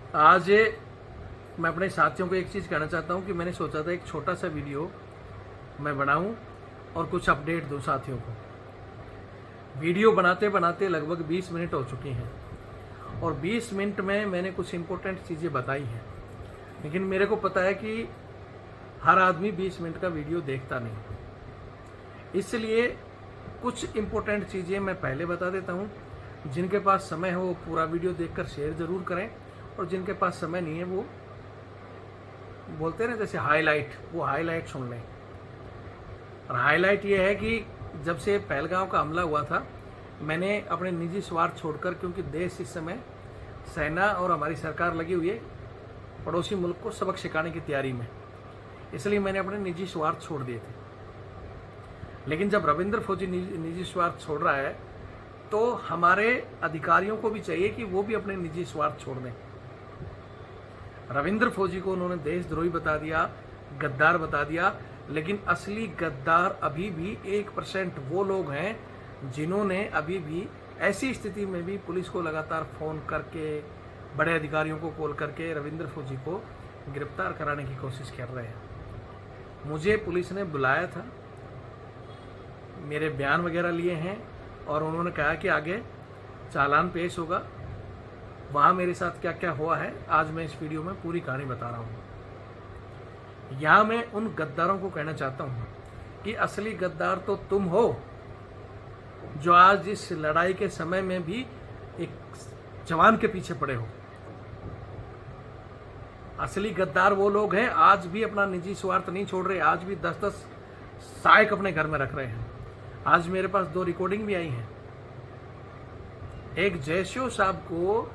आज मैं अपने साथियों को एक चीज़ कहना चाहता हूँ कि मैंने सोचा था एक छोटा सा वीडियो मैं बनाऊँ और कुछ अपडेट दूँ साथियों को। वीडियो बनाते बनाते लगभग 20 मिनट हो चुकी हैं और 20 मिनट में मैंने कुछ इम्पोर्टेंट चीज़ें बताई हैं, लेकिन मेरे को पता है कि हर आदमी 20 मिनट का वीडियो देखता नहीं, इसलिए कुछ इम्पोर्टेंट चीज़ें मैं पहले बता देता हूँ। जिनके पास समय है वो पूरा वीडियो देखकर शेयर ज़रूर करें, और जिनके पास समय नहीं है वो बोलते हैं ना जैसे हाईलाइट, वो हाईलाइट सुन लें। और हाईलाइट ये है कि जब से पहलगांव का हमला हुआ था, मैंने अपने निजी स्वार्थ छोड़कर, क्योंकि देश इस समय सेना और हमारी सरकार लगी हुई है पड़ोसी मुल्क को सबक सिखाने की तैयारी में, इसलिए मैंने अपने निजी स्वार्थ छोड़ दिए थे। लेकिन जब रविंद्र फौजी निजी स्वार्थ छोड़ रहा है तो हमारे अधिकारियों को भी चाहिए कि वो भी अपने निजी स्वार्थ छोड़ दें। रविंद्र फौजी को उन्होंने देशद्रोही बता दिया, गद्दार बता दिया, लेकिन असली गद्दार अभी भी 1% वो लोग हैं जिन्होंने अभी भी ऐसी स्थिति में भी पुलिस को लगातार फ़ोन करके, बड़े अधिकारियों को कॉल करके रविंद्र फौजी को गिरफ्तार कराने की कोशिश कर रहे हैं। मुझे पुलिस ने बुलाया था, मेरे बयान वगैरह लिए हैं और उन्होंने कहा कि आगे चालान पेश होगा। वहाँ मेरे साथ क्या क्या हुआ है आज मैं इस वीडियो में पूरी कहानी बता रहा हूँ। यहाँ मैं उन गद्दारों को कहना चाहता हूँ कि असली गद्दार तो तुम हो, जो आज इस लड़ाई के समय में भी एक जवान के पीछे पड़े हो। असली गद्दार वो लोग हैं आज भी अपना निजी स्वार्थ नहीं छोड़ रहे, आज भी 10-10 सहायक अपने घर में रख रहे हैं। आज मेरे पास 2 रिकॉर्डिंग भी आई हैं। एक जयशो साहब को,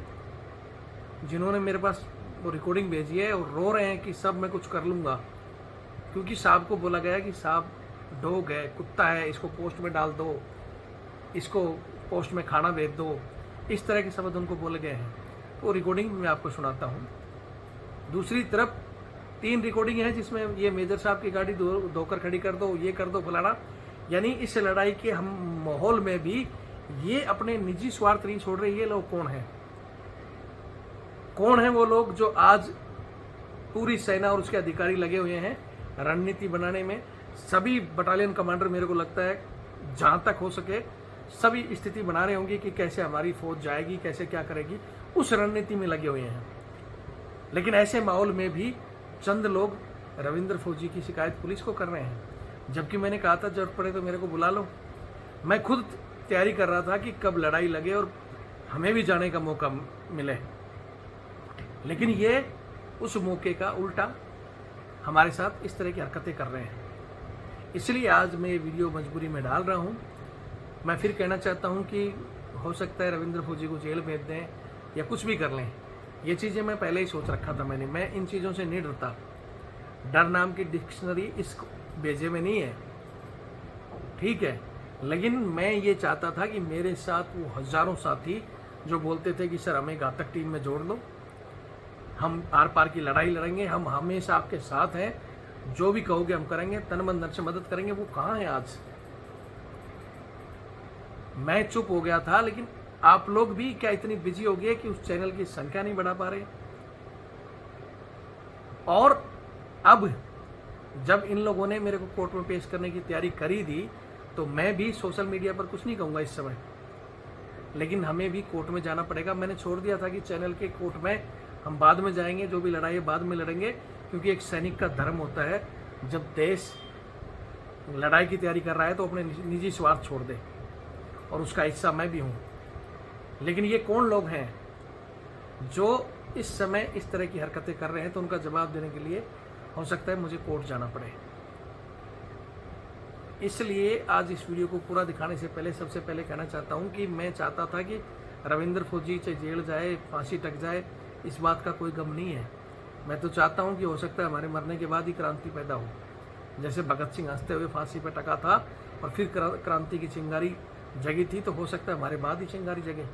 जिन्होंने मेरे पास वो रिकॉर्डिंग भेजी है और रो रहे हैं कि सब मैं कुछ कर लूँगा, क्योंकि साहब को बोला गया कि साहब डॉग है, कुत्ता है, इसको पोस्ट में डाल दो, इसको पोस्ट में खाना भेज दो, इस तरह के शब्द उनको बोले गए हैं। तो रिकॉर्डिंग मैं आपको सुनाता हूँ। दूसरी तरफ 3 रिकॉर्डिंग है जिसमें ये मेजर साहब की गाड़ी धोकर खड़ी कर दो, ये कर दो, फलाना। यानी इस लड़ाई के हम माहौल में भी ये अपने निजी स्वार्थ नहीं छोड़ रहे। ये लोग कौन हैं? कौन है वो लोग जो आज पूरी सेना और उसके अधिकारी लगे हुए हैं रणनीति बनाने में? सभी बटालियन कमांडर मेरे को लगता है जहां तक हो सके सभी स्थिति बना रहे होंगे कि कैसे हमारी फौज जाएगी, कैसे क्या करेगी, उस रणनीति में लगे हुए हैं। लेकिन ऐसे माहौल में भी चंद लोग रविंद्र फौजी की शिकायत पुलिस को कर रहे हैं, जबकि मैंने कहा था जरूरत पड़े तो मेरे को बुला लो। मैं खुद तैयारी कर रहा था कि कब लड़ाई लगे और हमें भी जाने का मौका मिले, लेकिन ये उस मौके का उल्टा हमारे साथ इस तरह की हरकतें कर रहे हैं। इसलिए आज मैं ये वीडियो मजबूरी में डाल रहा हूँ। मैं फिर कहना चाहता हूँ कि हो सकता है रविंद्र फौजी को जेल भेज दें या कुछ भी कर लें। ये चीज़ें मैं पहले ही सोच रखा था। मैं इन चीज़ों से नहीं डरता। डर नाम की डिक्शनरी इस भेजे में नहीं है, ठीक है, लेकिन मैं ये चाहता था कि मेरे साथ वो हजारों साथी जो बोलते थे कि सर हमें घातक टीम में जोड़ लो, हम आर पार की लड़ाई लड़ेंगे, हम हमेशा आपके साथ हैं, जो भी कहोगे हम करेंगे, तन मन धन से मदद करेंगे, वो कहाँ है आज? मैं चुप हो गया था, लेकिन आप लोग भी क्या इतनी बिजी हो गए कि उस चैनल की संख्या नहीं बढ़ा पा रहे? और अब जब इन लोगों ने मेरे को कोर्ट में पेश करने की तैयारी करी थी, तो मैं भी सोशल मीडिया पर कुछ नहीं कहूँगा इस समय, लेकिन हमें भी कोर्ट में जाना पड़ेगा। मैंने छोड़ दिया था कि चैनल के कोर्ट में हम बाद में जाएंगे, जो भी लड़ाई है बाद में लड़ेंगे, क्योंकि एक सैनिक का धर्म होता है जब देश लड़ाई की तैयारी कर रहा है तो अपने निजी स्वार्थ छोड़ दे, और उसका हिस्सा मैं भी हूँ। लेकिन ये कौन लोग हैं जो इस समय इस तरह की हरकतें कर रहे हैं? तो उनका जवाब देने के लिए हो सकता है मुझे कोर्ट जाना पड़े। इसलिए आज इस वीडियो को पूरा दिखाने से पहले सबसे पहले कहना चाहता हूं कि मैं चाहता था कि रविंद्र फौजी चाहे जेल जाए, फांसी टक जाए, इस बात का कोई गम नहीं है। मैं तो चाहता हूं कि हो सकता है हमारे मरने के बाद ही क्रांति पैदा हो, जैसे भगत सिंह हंसते हुए फांसी पर टका था और फिर क्रांति की चिंगारी जगी थी, तो हो सकता है हमारे बाद ही चिंगारी जगे।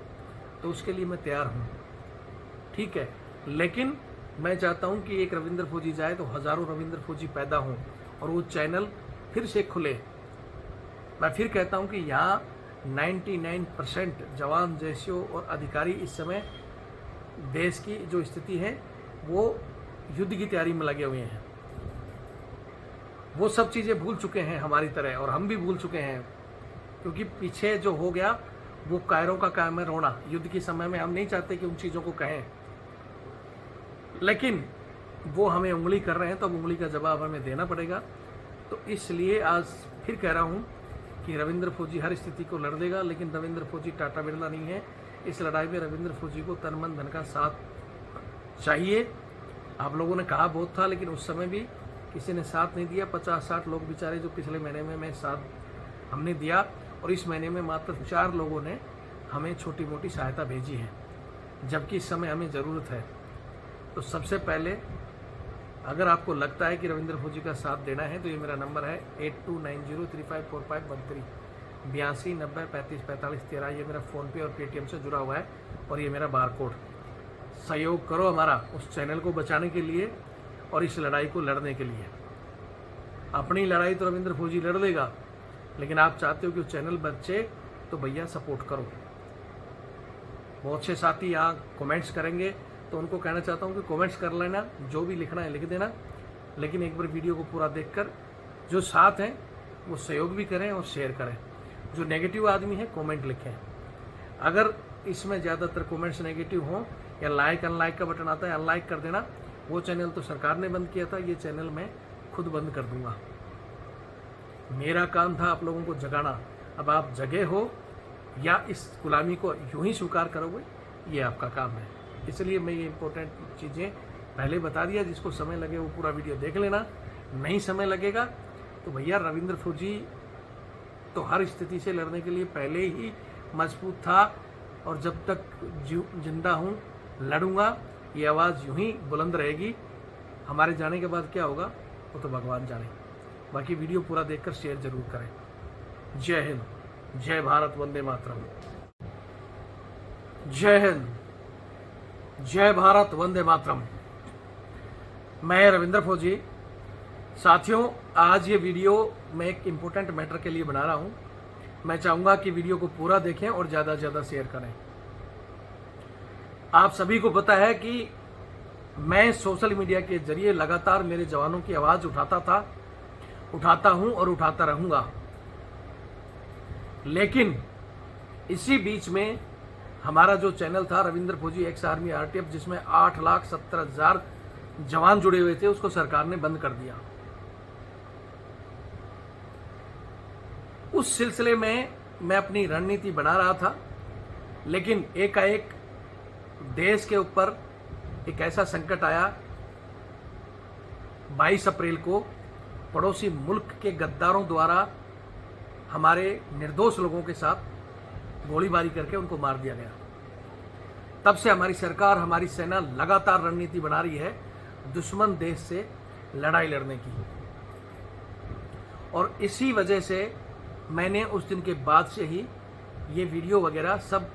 तो उसके लिए मैं तैयार हूँ, ठीक है। लेकिन मैं चाहता हूं कि एक रविंद्र फौजी जाए तो हजारों रविंद्र फौजी पैदा हों और वो चैनल फिर से खुले। मैं फिर कहता हूं कि यहाँ 99% जवान, जैसियों और अधिकारी इस समय देश की जो स्थिति है वो युद्ध की तैयारी में लगे हुए हैं। वो सब चीज़ें भूल चुके हैं हमारी तरह, और हम भी भूल चुके हैं, क्योंकि पीछे जो हो गया वो कायरों का काम है रोना। युद्ध के समय में हम नहीं चाहते कि उन चीज़ों को कहें, लेकिन वो हमें उंगली कर रहे हैं तो अब उंगली का जवाब हमें देना पड़ेगा। तो इसलिए आज फिर कह रहा हूँ कि रविंद्र फौजी हर स्थिति को लड़ देगा, लेकिन रविंद्र फौजी टाटा बिरला नहीं है। इस लड़ाई में रविंद्र फौजी को तन मन धन का साथ चाहिए। आप लोगों ने कहा बहुत था, लेकिन उस समय भी किसी ने साथ नहीं दिया। 50-60 लोग बेचारे जो पिछले महीने में साथ हमने दिया, और इस महीने में मात्र 4 लोगों ने हमें छोटी मोटी सहायता भेजी है, जबकि इस समय हमें ज़रूरत है। तो सबसे पहले अगर आपको लगता है कि रविंद्र फौजी का साथ देना है तो ये मेरा नंबर है 8290354513 82 90 35 45 13। ये मेरा फ़ोनपे और पेटीएम से जुड़ा हुआ है, और ये मेरा बार कोड। सहयोग करो हमारा उस चैनल को बचाने के लिए और इस लड़ाई को लड़ने के लिए। अपनी लड़ाई तो रविंद्र फौजी लड़ लेगा, लेकिन आप चाहते हो कि वो चैनल बचे तो भैया सपोर्ट करो। बहुत से साथी यहाँ कमेंट्स करेंगे, तो उनको कहना चाहता हूँ कि कमेंट्स कर लेना, जो भी लिखना है लिख देना, लेकिन एक बार वीडियो को पूरा देखकर जो साथ हैं वो सहयोग भी करें और शेयर करें। जो नेगेटिव आदमी है कमेंट लिखें। अगर इसमें ज़्यादातर कमेंट्स नेगेटिव हों या लाइक अनलाइक का बटन आता है, अनलाइक कर देना। वो चैनल तो सरकार ने बंद किया था, ये चैनल मैं खुद बंद कर दूंगा। मेरा काम था आप लोगों को जगाना। अब आप जगे हो या इस गुलामी को यूं ही स्वीकार करोगे, ये आपका काम है। इसलिए मैं ये इंपॉर्टेंट चीज़ें पहले बता दिया। जिसको समय लगे वो पूरा वीडियो देख लेना, नहीं समय लगेगा तो भैया रविंद्र फौजी तो हर स्थिति से लड़ने के लिए पहले ही मजबूत था, और जब तक जिंदा हूँ लड़ूंगा। ये आवाज़ यूं ही बुलंद रहेगी। हमारे जाने के बाद क्या होगा वो तो भगवान जाने। बाकी वीडियो पूरा देखकर शेयर जरूर करें। जय हिंद, जय भारत, वंदे मातरम। जय हिंद, जय भारत, वंदे मातरम। मैं रविंद्र फौजी। साथियों, आज ये वीडियो मैं एक इम्पोर्टेंट मैटर के लिए बना रहा हूँ। मैं चाहूँगा कि वीडियो को पूरा देखें और ज़्यादा से ज़्यादा शेयर करें। आप सभी को पता है कि मैं सोशल मीडिया के जरिए लगातार मेरे जवानों की आवाज़ उठाता था, उठाता हूँ और उठाता रहूँगा। लेकिन इसी बीच में हमारा जो चैनल था रविंद्र फौजी एक्स आर्मी आरटीएफ, जिसमें 8,70,000 जवान जुड़े हुए थे, उसको सरकार ने बंद कर दिया। उस सिलसिले में मैं अपनी रणनीति बना रहा था, लेकिन एकाएक देश के ऊपर एक ऐसा संकट आया। 22 अप्रैल को पड़ोसी मुल्क के गद्दारों द्वारा हमारे निर्दोष लोगों के साथ गोलीबारी करके उनको मार दिया गया। तब से हमारी सरकार, हमारी सेना लगातार रणनीति बना रही है दुश्मन देश से लड़ाई लड़ने की। और इसी वजह से मैंने उस दिन के बाद से ही ये वीडियो वगैरह सब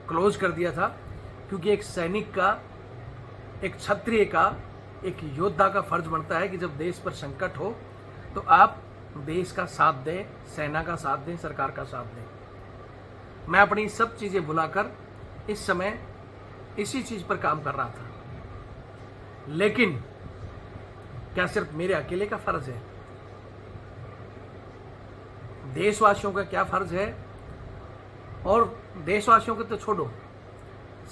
क्लोज कर दिया था, क्योंकि एक सैनिक का, एक क्षत्रिय का, एक योद्धा का फर्ज बनता है कि जब देश पर संकट हो तो आप देश का साथ दें, सेना का साथ दें, सरकार का साथ दें। मैं अपनी सब चीज़ें भुलाकर इस समय इसी चीज़ पर काम कर रहा था। लेकिन क्या सिर्फ मेरे अकेले का फर्ज है? देशवासियों का क्या फर्ज है? और देशवासियों के तो छोड़ो,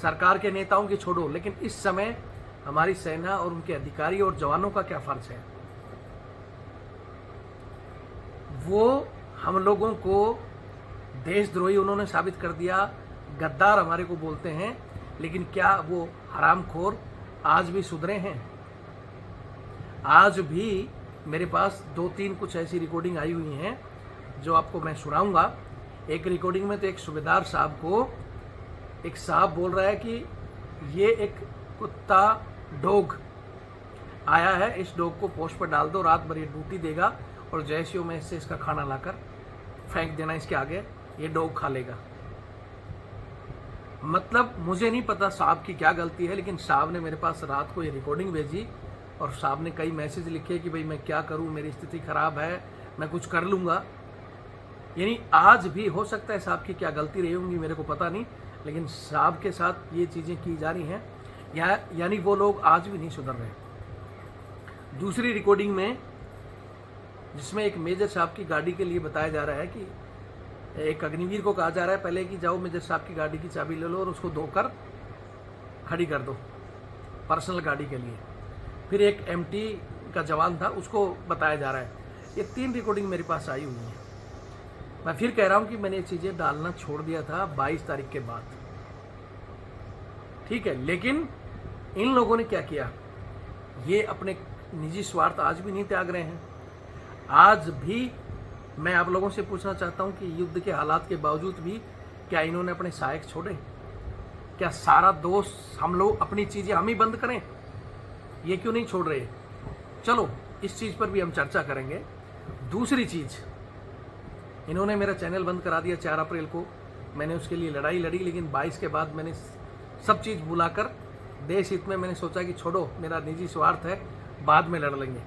सरकार के नेताओं की छोड़ो, लेकिन इस समय हमारी सेना और उनके अधिकारी और जवानों का क्या फर्ज है? वो हम लोगों को देशद्रोही उन्होंने साबित कर दिया, गद्दार हमारे को बोलते हैं, लेकिन क्या वो हरामखोर आज भी सुधरे हैं? आज भी मेरे पास 2-3 कुछ ऐसी रिकॉर्डिंग आई हुई हैं जो आपको मैं सुनाऊंगा। एक रिकॉर्डिंग में तो एक सूबेदार साहब को एक साहब बोल रहा है कि ये एक कुत्ता डॉग आया है, इस डॉग को पोस्ट पर डाल दो, रात भर ये ड्यूटी देगा और जैसे ही मैं इससे इसका खाना लाकर फेंक देना इसके आगे, ये डॉग खा लेगा। मतलब मुझे नहीं पता साहब की क्या गलती है, लेकिन साहब ने मेरे पास रात को ये रिकॉर्डिंग भेजी और साहब ने कई मैसेज लिखे कि भाई मैं क्या करूं, मेरी स्थिति खराब है, मैं कुछ कर लूँगा। यानी आज भी हो सकता है साहब की क्या गलती रही होंगी, मेरे को पता नहीं, लेकिन साहब के साथ ये चीज़ें की जा रही हैं। यानी वो लोग आज भी नहीं सुधर रहे। दूसरी रिकॉर्डिंग में जिसमें एक मेजर साहब की गाड़ी के लिए बताया जा रहा है कि एक अग्निवीर को कहा जा रहा है पहले कि जाओ मेजर साहब की गाड़ी की चाबी ले लो और उसको धोकर खड़ी कर दो पर्सनल गाड़ी के लिए। फिर एक एमटी का जवान था उसको बताया जा रहा है। ये 3 रिकॉर्डिंग मेरे पास आई हुई है। मैं फिर कह रहा हूं कि मैंने ये चीजें डालना छोड़ दिया था 22 तारीख के बाद, ठीक है। लेकिन इन लोगों ने क्या किया, ये अपने निजी स्वार्थ आज भी नहीं त्याग रहे हैं। आज भी मैं आप लोगों से पूछना चाहता हूं कि युद्ध के हालात के बावजूद भी क्या इन्होंने अपने सहायक छोड़े? क्या सारा दोष हम लोग अपनी चीजें हम ही बंद करें? ये क्यों नहीं छोड़ रहे? चलो इस चीज पर भी हम चर्चा करेंगे। दूसरी चीज, इन्होंने मेरा चैनल बंद करा दिया 4 अप्रैल को। मैंने उसके लिए लड़ाई लड़ी, लेकिन 22 के बाद मैंने सब चीज भुलाकर देश हित में मैंने सोचा कि छोड़ो, मेरा निजी स्वार्थ है, बाद में लड़ लेंगे।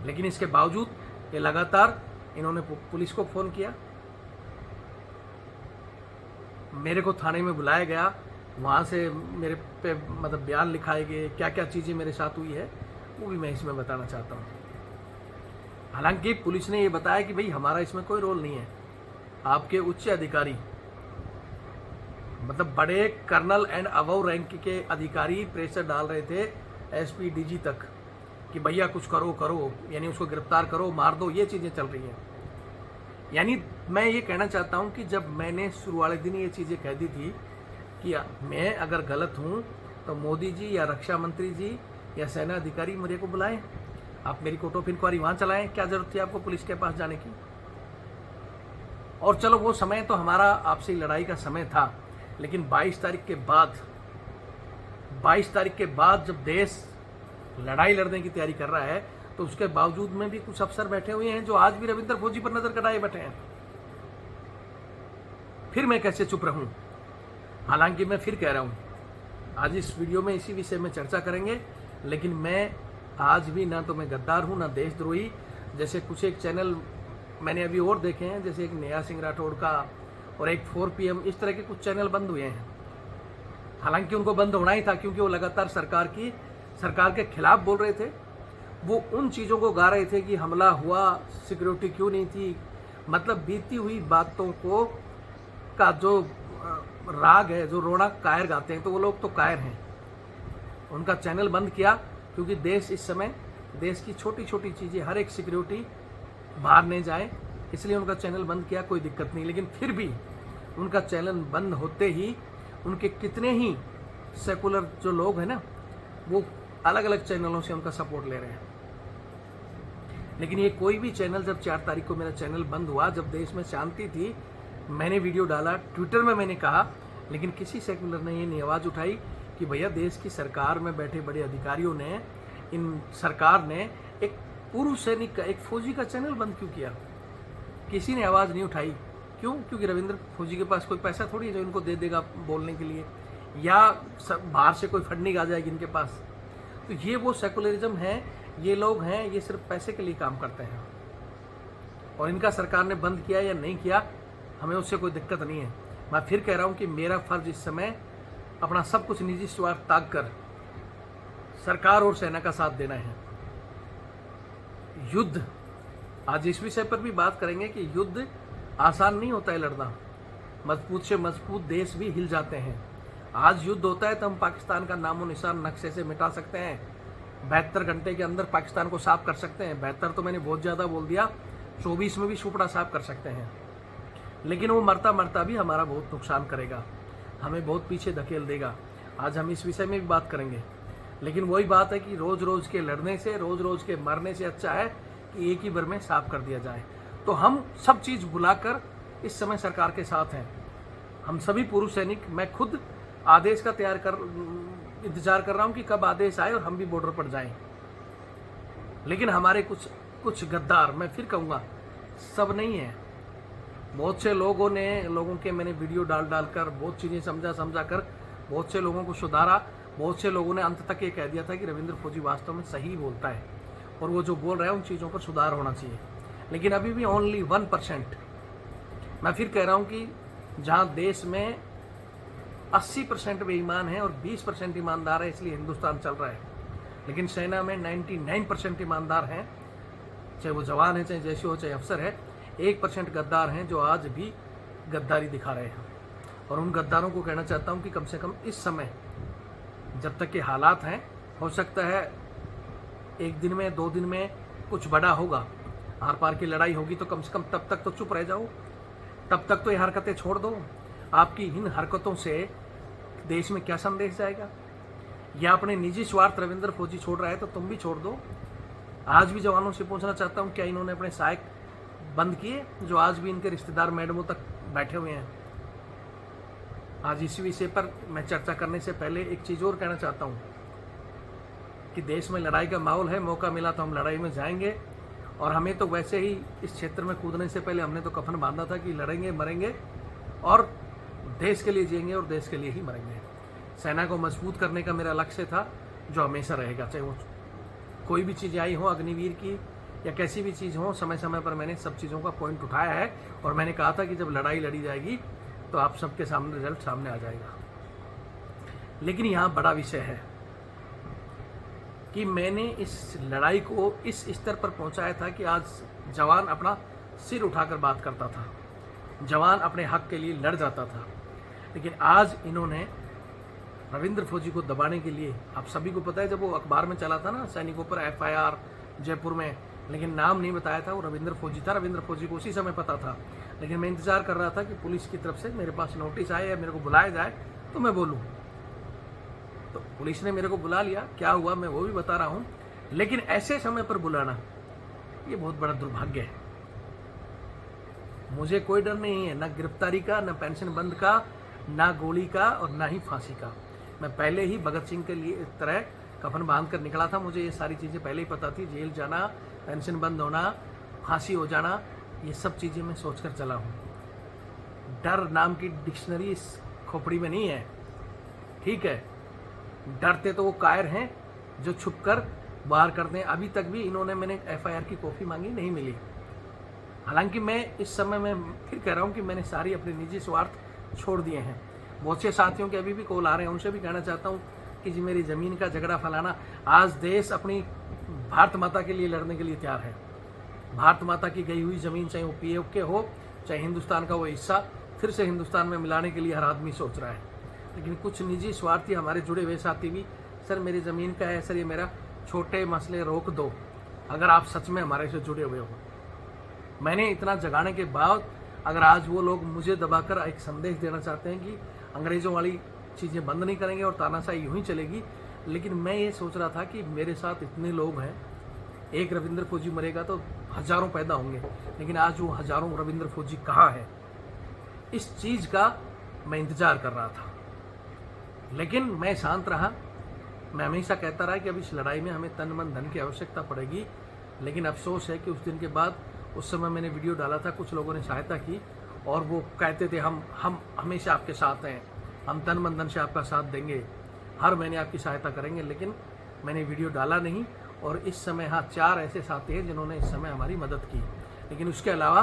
लेकिन इसके बावजूद ये लगातार इन्होंने पुलिस को फोन किया, मेरे को थाने में बुलाया गया, वहाँ से मेरे पे मतलब बयान लिखाए गए, क्या क्या चीज़ें मेरे साथ हुई है वो भी मैं इसमें बताना चाहता हूँ। हालांकि पुलिस ने ये बताया कि भाई हमारा इसमें कोई रोल नहीं है। आपके उच्च अधिकारी मतलब बड़े कर्नल एंड अबव रैंक के अधिकारी प्रेशर डाल रहे थे एसपी डीजी तक कि भैया कुछ करो करो, यानी उसको गिरफ्तार करो, मार दो, ये चीज़ें चल रही हैं। यानी मैं ये कहना चाहता हूँ कि जब मैंने शुरू वाले दिन ये चीज़ें कह दी थी कि मैं अगर गलत हूँ तो मोदी जी या रक्षा मंत्री जी या सेना अधिकारी मेरे को बुलाएं, आप मेरी कोर्ट ऑफ इंक्वायरी वहाँ चलाएं, क्या जरूरत थी आपको पुलिस के पास जाने की? और चलो वो समय तो हमारा आपसे लड़ाई का समय था, लेकिन 22 तारीख के बाद जब देश लड़ाई लड़ने की तैयारी कर रहा है तो उसके बावजूद में भी कुछ अफसर बैठे हुए हैं जो आज भी रविंद्र फौजी पर नजर गड़ाए बैठे हैं। फिर मैं कैसे चुप रहूं? हालांकि मैं फिर कह रहा हूं, आज इस वीडियो में इसी विषय में चर्चा करेंगे, लेकिन मैं आज भी ना तो मैं गद्दार हूं ना देशद्रोही। जैसे कुछ एक चैनल मैंने अभी और देखे हैं, जैसे एक नेहा सिंह राठौड़ का और एक 4 PM, इस तरह के कुछ चैनल बंद हुए हैं। हालांकि उनको बंद होना ही था क्योंकि वो लगातार सरकार के खिलाफ बोल रहे थे। वो उन चीज़ों को गा रहे थे कि हमला हुआ, सिक्योरिटी क्यों नहीं थी, मतलब बीती हुई बातों को का जो राग है, जो रोना कायर गाते हैं, तो वो लोग तो कायर हैं। उनका चैनल बंद किया क्योंकि देश इस समय देश की छोटी छोटी चीज़ें, हर एक सिक्योरिटी बाहर नहीं जाए, इसलिए उनका चैनल बंद किया, कोई दिक्कत नहीं। लेकिन फिर भी उनका चैनल बंद होते ही उनके कितने ही सेकुलर जो लोग हैं ना, वो अलग अलग चैनलों से उनका सपोर्ट ले रहे हैं। लेकिन ये कोई भी चैनल, जब 4 तारीख को मेरा चैनल बंद हुआ, जब देश में शांति थी, मैंने वीडियो डाला, ट्विटर में मैंने कहा, लेकिन किसी सेकुलर ने ये नहीं आवाज़ उठाई कि भैया देश की सरकार में बैठे बड़े अधिकारियों ने, इन सरकार ने एक पूर्व सैनिक का, एक फौजी का चैनल बंद क्यों किया? किसी ने आवाज़ नहीं उठाई। क्यों? क्योंकि रविंद्र फौजी के पास कोई पैसा थोड़ी है जो इनको दे देगा बोलने के लिए, या बाहर से कोई फंडिंग आ जाएगी इनके पास। तो ये वो सेकुलरिज्म है, ये लोग हैं, ये सिर्फ पैसे के लिए काम करते हैं। और इनका सरकार ने बंद किया या नहीं किया, हमें उससे कोई दिक्कत नहीं है। मैं फिर कह रहा हूँ कि मेरा फर्ज इस समय अपना सब कुछ निजी स्वार्थ त्याग कर सरकार और सेना का साथ देना है। युद्ध, आज इस विषय पर भी बात करेंगे कि युद्ध आसान नहीं होता है लड़ना। मजबूत से मजबूत देश भी हिल जाते हैं। आज युद्ध होता है तो हम पाकिस्तान का नामो निशान नक्शे से मिटा सकते हैं, 72 घंटे के अंदर पाकिस्तान को साफ कर सकते हैं। 72 तो मैंने बहुत ज़्यादा बोल दिया, 24 में भी सुपड़ा साफ कर सकते हैं। लेकिन वो मरता मरता भी हमारा बहुत नुकसान करेगा, हमें बहुत पीछे धकेल देगा। आज हम इस विषय में भी बात करेंगे। लेकिन वही बात है कि रोज़ रोज़ के लड़ने से, रोज़ रोज़ के मरने से अच्छा है कि एक ही बार में साफ कर दिया जाए। तो हम सब चीज़ भुलाकर इस समय सरकार के साथ हैं। हम सभी पूर्व सैनिक, मैं खुद आदेश का इंतजार कर रहा हूं कि कब आदेश आए और हम भी बॉर्डर पर जाएं। लेकिन हमारे कुछ गद्दार, मैं फिर कहूँगा सब नहीं है, बहुत से लोगों के मैंने वीडियो डालकर बहुत चीज़ें समझा कर बहुत से लोगों को सुधारा। बहुत से लोगों ने अंत तक ये कह दिया था कि रविंद्र फौजी वास्तव में सही बोलता है और वो जो बोल रहा है उन चीज़ों पर सुधार होना चाहिए। लेकिन अभी भी ओनली 1%। मैं फिर कह रहा हूँ कि जहाँ देश में 80% बेईमान है और 20% ईमानदार है, इसलिए हिंदुस्तान चल रहा है। लेकिन सेना में 99% ईमानदार हैं, चाहे वो जवान है, चाहे जैसे हो, चाहे अफसर है। 1% गद्दार हैं जो आज भी गद्दारी दिखा रहे हैं। और उन गद्दारों को कहना चाहता हूँ कि कम से कम इस समय जब तक के हालात हैं, हो सकता है 1 दिन में 2 दिन में कुछ बड़ा होगा, आर पार की लड़ाई होगी, तो कम से कम तब तक तो चुप रह जाओ, तब तक तो ये हरकतें छोड़ दो। आपकी इन हरकतों से देश में क्या संदेश जाएगा? या अपने निजी स्वार्थ रविंद्र फौजी छोड़ रहा है तो तुम भी छोड़ दो। आज भी जवानों से पूछना चाहता हूँ, क्या इन्होंने अपने सहायक बंद किए जो आज भी इनके रिश्तेदार मैडमों तक बैठे हुए हैं? आज इसी विषय पर मैं चर्चा करने से पहले एक चीज और कहना चाहता हूँ कि देश में लड़ाई का माहौल है, मौका मिला तो हम लड़ाई में जाएंगे। और हमें तो वैसे ही इस क्षेत्र में कूदने से पहले हमने तो कफन बांधा था कि लड़ेंगे, मरेंगे और देश के लिए जिएंगे और देश के लिए ही मरेंगे। सेना को मजबूत करने का मेरा लक्ष्य था, जो हमेशा रहेगा, चाहे वो कोई भी चीज़ आई हो, अग्निवीर की या कैसी भी चीज़ हो। समय समय पर मैंने सब चीज़ों का पॉइंट उठाया है और मैंने कहा था कि जब लड़ाई लड़ी जाएगी तो आप सबके सामने रिजल्ट सामने आ जाएगा। लेकिन यहाँ बड़ा विषय है कि मैंने इस लड़ाई को इस स्तर पर पहुंचाया था कि आज जवान अपना सिर उठाकर बात करता था, जवान अपने हक के लिए लड़ जाता था। लेकिन आज इन्होंने रविंद्र फौजी को दबाने के लिए, आप सभी को पता है जब वो अखबार में चला था ना सैनिकों पर FIR जयपुर में, लेकिन नाम नहीं बताया था, वो रविंद्र फौजी था। रविंद्र फौजी को उसी समय पता था, लेकिन मैं इंतजार कर रहा था कि पुलिस की तरफ से मेरे पास नोटिस आए या मेरे को बुलाया जाए तो मैं बोलूँ। तो पुलिस ने मेरे को बुला लिया, क्या हुआ मैं वो भी बता रहा हूँ। लेकिन ऐसे समय पर बुलाना ये बहुत बड़ा दुर्भाग्य है। मुझे कोई डर नहीं है, ना गिरफ्तारी का, ना पेंशन बंद का, ना गोली का और ना ही फांसी का। मैं पहले ही भगत सिंह के लिए इस तरह कफन बांध कर निकला था। मुझे ये सारी चीज़ें पहले ही पता थी, जेल जाना, पेंशन बंद होना, फांसी हो जाना, ये सब चीज़ें मैं सोचकर चला हूँ। डर नाम की डिक्शनरी इस खोपड़ी में नहीं है, ठीक है। डरते तो वो कायर हैं जो छुपकर बाहर करते हैं। अभी तक भी इन्होंने मैंने FIR की कॉपी मांगी, नहीं मिली। हालांकि मैं इस समय में फिर कह रहा हूँ कि मैंने सारी अपने निजी स्वार्थ छोड़ दिए हैं। बहुत से साथियों के अभी भी कॉल आ रहे हैं, उनसे भी कहना चाहता हूँ कि जी मेरी ज़मीन का झगड़ा फलाना। आज देश अपनी भारत माता के लिए लड़ने के लिए तैयार है। भारत माता की गई हुई ज़मीन, चाहे वो POK हो, चाहे हिंदुस्तान का वो हिस्सा, फिर से हिंदुस्तान में मिलाने के लिए हर आदमी सोच रहा है। लेकिन कुछ निजी स्वार्थी हमारे जुड़े हुए साथी भी, सर मेरी ज़मीन का है, सर ये मेरा, छोटे मसले रोक दो अगर आप सच में हमारे से जुड़े हुए हो। मैंने इतना जगाने के बाद अगर आज वो लोग मुझे दबाकर एक संदेश देना चाहते हैं कि अंग्रेज़ों वाली चीज़ें बंद नहीं करेंगे और तानाशाही यूँ ही चलेगी, लेकिन मैं ये सोच रहा था कि मेरे साथ इतने लोग हैं, एक रविंद्र फौजी मरेगा तो हज़ारों पैदा होंगे, लेकिन आज वो हज़ारों रविंद्र फौजी कहाँ है? इस चीज़ का मैं इंतज़ार कर रहा था। लेकिन मैं शांत रहा। मैं हमेशा कहता रहा कि अब इस लड़ाई में हमें तन मन धन की आवश्यकता पड़ेगी। लेकिन अफसोस है कि उस दिन के बाद, उस समय मैंने वीडियो डाला था, कुछ लोगों ने सहायता की और वो कहते थे हम हमेशा आपके साथ हैं, हम तन मन धन से आपका साथ देंगे, हर महीने आपकी सहायता करेंगे। लेकिन मैंने वीडियो डाला नहीं। और इस समय हाँ 4 ऐसे साथी हैं जिन्होंने इस समय हमारी मदद की, लेकिन उसके अलावा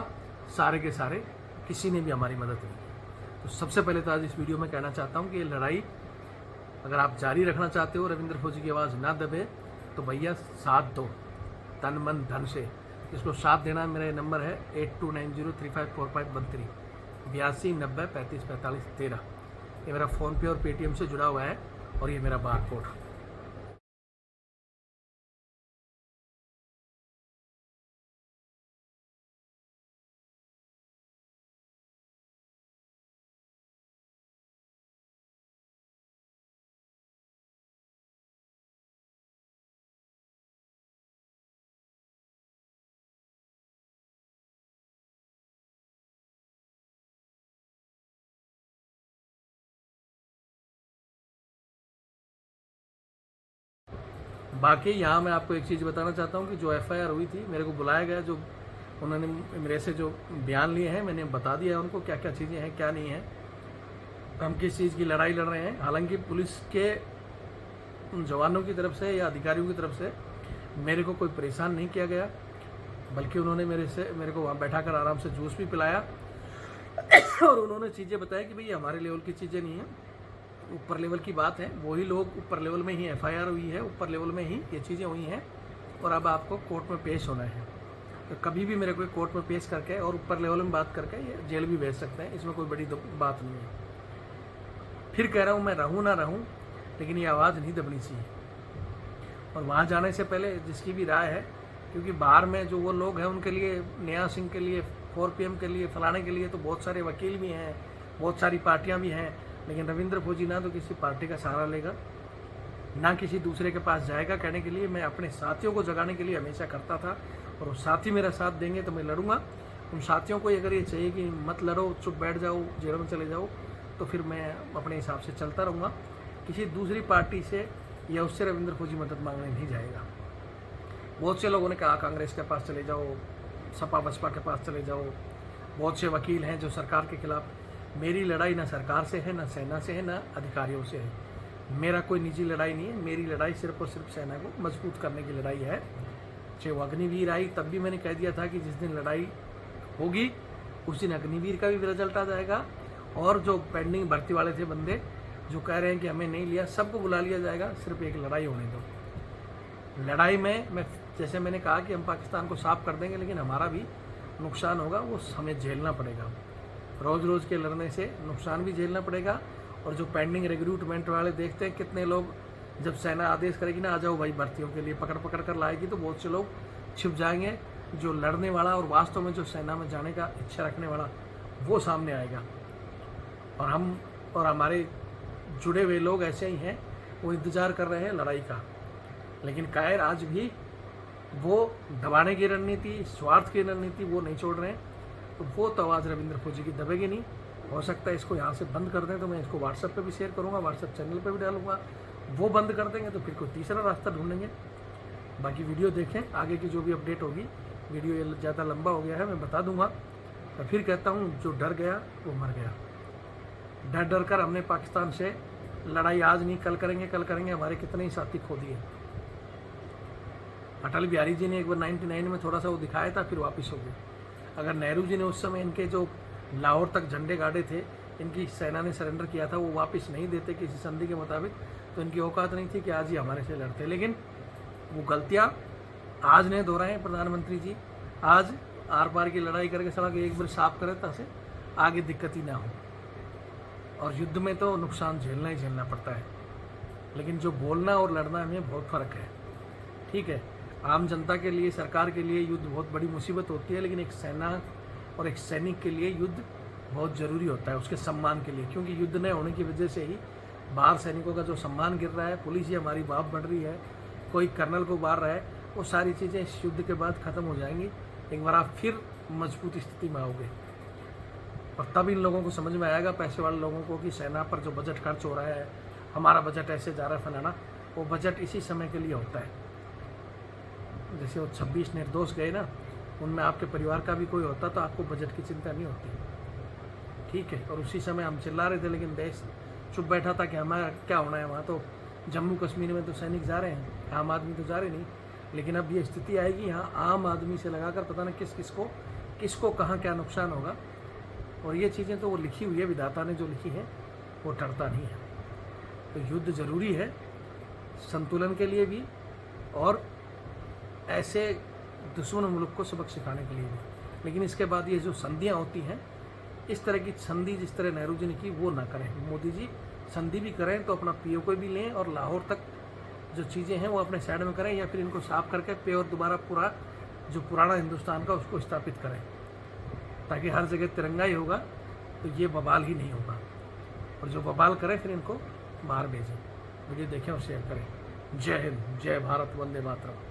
सारे के सारे किसी ने भी हमारी मदद नहीं की। तो सबसे पहले तो आज इस वीडियो में कहना चाहता हूँ कि ये लड़ाई अगर आप जारी रखना चाहते हो, रविंद्र फौजी की आवाज़ ना दबे, तो भैया साथ दो तन मन धन से। इसको साथ देना मेरा नंबर है 8290354513 82 90 35 45 13। ये मेरा फ़ोनपे और पेटीएम से जुड़ा हुआ है और ये मेरा बार कोड। बाकी यहाँ मैं आपको एक चीज़ बताना चाहता हूँ कि जो FIR हुई थी, मेरे को बुलाया गया, जो उन्होंने मेरे से जो बयान लिए हैं, मैंने बता दिया है उनको क्या क्या चीज़ें हैं, क्या नहीं है, हम किस चीज़ की लड़ाई लड़ रहे हैं। हालांकि पुलिस के जवानों की तरफ से या अधिकारियों की तरफ से मेरे को कोई परेशान नहीं किया गया, बल्कि उन्होंने मेरे को वहाँ बैठा कर आराम से जूस भी पिलाया और उन्होंने चीज़ें बताया कि भाई ये हमारे लेवल की चीज़ें नहीं हैं, ऊपर लेवल की बात है, वही लोग ऊपर लेवल में ही एफआईआर हुई है, ऊपर लेवल में ही ये चीज़ें हुई हैं और अब आपको कोर्ट में पेश होना है। तो कभी भी मेरे को कोर्ट में पेश करके और ऊपर लेवल में बात करके ये जेल भी भेज सकते हैं, इसमें कोई बड़ी बात नहीं है। फिर कह रहा हूँ, मैं रहूँ ना रहूँ, लेकिन ये आवाज़ नहीं दबनी चाहिए। और वहाँ जाने से पहले जिसकी भी राय है, क्योंकि बाहर में जो वो लोग हैं उनके लिए, नेहा सिंह के लिए, 4PM के लिए, फलाने के लिए तो बहुत सारे वकील भी हैं, बहुत सारी पार्टियां भी हैं, लेकिन रविंद्र फौजी ना तो किसी पार्टी का सहारा लेगा, ना किसी दूसरे के पास जाएगा कहने के लिए। मैं अपने साथियों को जगाने के लिए हमेशा करता था और वो साथी मेरा साथ देंगे तो मैं लड़ूंगा। उन साथियों को अगर ये चाहिए कि मत लड़ो, चुप बैठ जाओ, जेल में चले जाओ, तो फिर मैं अपने हिसाब से चलता रहूँगा। किसी दूसरी पार्टी से या उससे रविंद्र फौजी मदद मांगने नहीं जाएगा। बहुत से लोगों ने कहा कांग्रेस के पास चले जाओ, सपा बसपा के पास चले जाओ, बहुत से वकील हैं जो सरकार के खिलाफ। मेरी लड़ाई ना सरकार से है, ना सेना से है, ना अधिकारियों से है। मेरा कोई निजी लड़ाई नहीं है, मेरी लड़ाई सिर्फ और सिर्फ सेना को मजबूत करने की लड़ाई है। चाहे वो अग्निवीर आई, तब भी मैंने कह दिया था कि जिस दिन लड़ाई होगी उस दिन अग्निवीर का भी रिजल्ट आ जाएगा, और जो पेंडिंग भर्ती वाले थे बंदे जो कह रहे हैं कि हमें नहीं लिया, सबको बुला लिया जाएगा। सिर्फ एक लड़ाई होने दो। लड़ाई में मैं जैसे मैंने कहा कि हम पाकिस्तान को साफ कर देंगे, लेकिन हमारा भी नुकसान होगा, वो हमें झेलना पड़ेगा। रोज़ रोज़ के लड़ने से नुकसान भी झेलना पड़ेगा। और जो पेंडिंग रिक्रूटमेंट वाले देखते हैं कितने लोग, जब सेना आदेश करेगी ना आ जाओ भाई भर्तियों के लिए, पकड़ पकड़ कर लाएगी, तो बहुत से लोग छिप जाएंगे। जो लड़ने वाला और वास्तव में जो सेना में जाने का इच्छा रखने वाला, वो सामने आएगा। और हम और हमारे जुड़े हुए लोग ऐसे ही हैं, वो इंतज़ार कर रहे हैं लड़ाई का। लेकिन कायर आज भी वो दबाने की रणनीति, स्वार्थ की रणनीति वो नहीं छोड़ रहे हैं। तो वो तो आवाज़ रविंद्र फौजी की दबेगी नहीं। हो सकता है इसको यहाँ से बंद कर दें, तो मैं इसको व्हाट्सएप पे भी शेयर करूँगा, व्हाट्सएप चैनल पे भी डालूंगा। वो बंद कर देंगे तो फिर कोई तीसरा रास्ता ढूंढेंगे। बाकी वीडियो देखें, आगे की जो भी अपडेट होगी। वीडियो ये ज़्यादा लंबा हो गया है, मैं बता दूंगा। तो फिर कहता हूँ, जो डर गया वो मर गया। डर डर कर हमने पाकिस्तान से लड़ाई आज नहीं कल करेंगे, कल करेंगे, हमारे कितने ही साथी खो दिए। अटल बिहारी जी ने एक बार 99 में थोड़ा सा वो दिखाया था, फिर वापस हो गए। अगर नेहरू जी ने उस समय इनके जो लाहौर तक झंडे गाड़े थे, इनकी सेना ने सरेंडर किया था, वो वापस नहीं देते किसी संधि के मुताबिक, तो इनकी औकात नहीं थी कि आज ही हमारे से लड़ते। लेकिन वो गलतियाँ आज नहीं दोहराएं प्रधानमंत्री जी। आज आर पार की लड़ाई करके सड़क एक बार साफ करें ताकि आगे दिक्कत ही ना हो। और युद्ध में तो नुकसान झेलना ही झेलना पड़ता है, लेकिन जो बोलना और लड़ना में बहुत फ़र्क है। ठीक है, आम जनता के लिए, सरकार के लिए युद्ध बहुत बड़ी मुसीबत होती है, लेकिन एक सेना और एक सैनिक के लिए युद्ध बहुत ज़रूरी होता है, उसके सम्मान के लिए। क्योंकि युद्ध न होने की वजह से ही बाहर सैनिकों का जो सम्मान गिर रहा है, पुलिस ही हमारी बाप बढ़ रही है, कोई कर्नल को मार रहा है, वो सारी चीज़ें इस युद्ध के बाद ख़त्म हो जाएंगी। एक बार आप फिर मजबूत स्थिति में आओगे, और तब इन लोगों को समझ में आएगा, पैसे वाले लोगों को, कि सेना पर जो बजट खर्च हो रहा है, हमारा बजट ऐसे जा रहा है फलाना, वो बजट इसी समय के लिए होता है। जैसे वो 26 निर्दोष गए ना, उनमें आपके परिवार का भी कोई होता तो आपको बजट की चिंता नहीं होती। ठीक है, और उसी समय हम चिल्ला रहे थे, लेकिन देश चुप बैठा था कि हमारा क्या होना है। वहाँ तो जम्मू कश्मीर में तो सैनिक जा रहे हैं, आम आदमी तो जा रहे नहीं। लेकिन अब ये स्थिति आएगी, यहाँ आम आदमी से लगाकर पता नहीं किसको कहाँ क्या नुकसान होगा। और ये चीज़ें तो वो लिखी हुई है, विधाता ने जो लिखी है वो टरता नहीं है। तो युद्ध ज़रूरी है संतुलन के लिए भी, और ऐसे दुश्मन मुल्क को सबक सिखाने के लिए भी। लेकिन इसके बाद ये जो संधियाँ होती हैं, इस तरह की संधि जिस तरह नेहरू जी ने की, वो ना करें। मोदी जी संधि भी करें तो अपना पीओ को भी लें, और लाहौर तक जो चीज़ें हैं वो अपने साइड में करें, या फिर इनको साफ करके पे और दोबारा पूरा जो पुराना हिंदुस्तान का उसको स्थापित करें, ताकि हर जगह तिरंगा ही होगा, तो ये बवाल ही नहीं होगा। और जो बवाल करें फिर इनको बाहर भेजें। वीडियो देखें और शेयर करें। जय हिंद, जय भारत, वंदे मातरम।